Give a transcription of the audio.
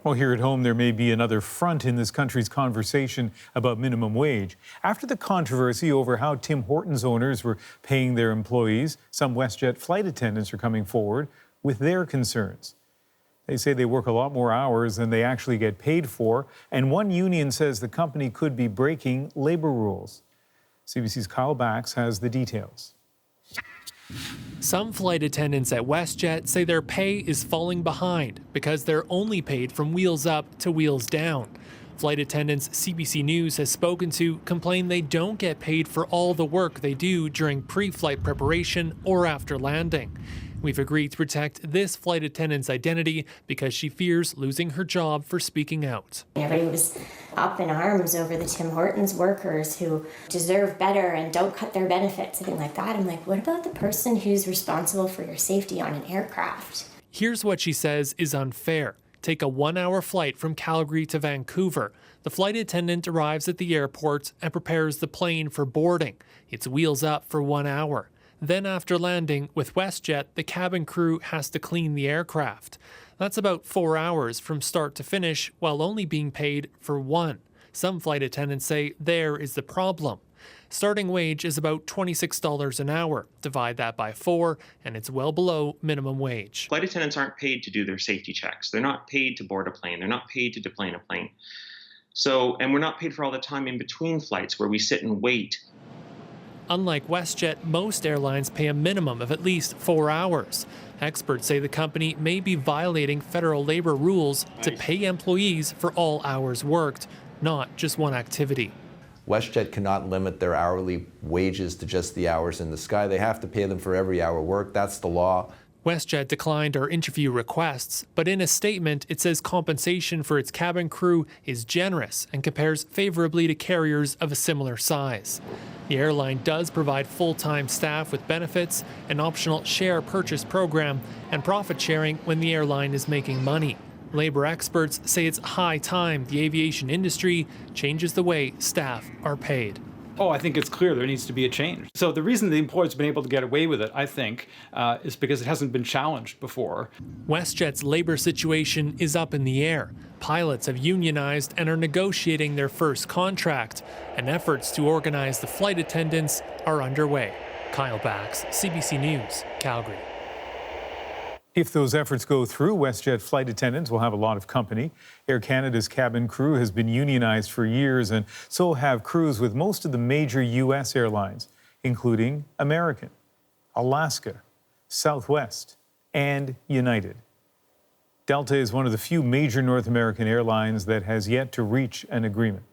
Well, here at home, there may be another front in this country's conversation about minimum wage. After the controversy over how Tim Hortons owners were paying their employees, some WestJet flight attendants are coming forward with their concerns. They say they work a lot more hours than they actually get paid for, and one union says the company could be breaking labor rules. CBC's Kyle Bax has the details. Some flight attendants at WestJet say their pay is falling behind because they're only paid from wheels up to wheels down. Flight attendants CBC News has spoken to complain they don't get paid for all the work they do during pre-flight preparation or after landing. We've agreed to protect this flight attendant's identity because she fears losing her job for speaking out. Everybody was up in arms over the Tim Hortons workers who deserve better and don't cut their benefits, something like that. I'm like, what about the person who's responsible for your safety on an aircraft? Here's what she says is unfair. Take a 1-hour flight from Calgary to Vancouver. The flight attendant arrives at the airport and prepares the plane for boarding. It's wheels up for 1 hour. Then after landing, with WestJet, the cabin crew has to clean the aircraft. That's about 4 hours from start to finish, while only being paid for 1. Some flight attendants say there is the problem. Starting wage is about $26 an hour. Divide that by 4, and it's well below minimum wage. Flight attendants aren't paid to do their safety checks. They're not paid to board a plane. They're not paid to deplane a plane. And we're not paid for all the time in between flights where we sit and wait. Unlike WestJet, most airlines pay a minimum of at least 4 hours. Experts say the company may be violating federal labor rules to pay employees for all hours worked, not just one activity. WestJet cannot limit their hourly wages to just the hours in the sky. They have to pay them for every hour worked. That's the law. WestJet declined our interview requests, but in a statement it says compensation for its cabin crew is generous and compares favorably to carriers of a similar size. The airline does provide full-time staff with benefits, an optional share purchase program, and profit sharing when the airline is making money. Labor experts say it's high time the aviation industry changes the way staff are paid. Oh, I think it's clear there needs to be a change. So the reason the employer's been able to get away with it, I think, is because it hasn't been challenged before. WestJet's labor situation is up in the air. Pilots have unionized and are negotiating their first contract, and efforts to organize the flight attendants are underway. Kyle Bax, CBC News, Calgary. If those efforts go through, WestJet flight attendants will have a lot of company. Air Canada's cabin crew has been unionized for years, and so have crews with most of the major U.S. airlines, including American, Alaska, Southwest, and United. Delta is one of the few major North American airlines that has yet to reach an agreement.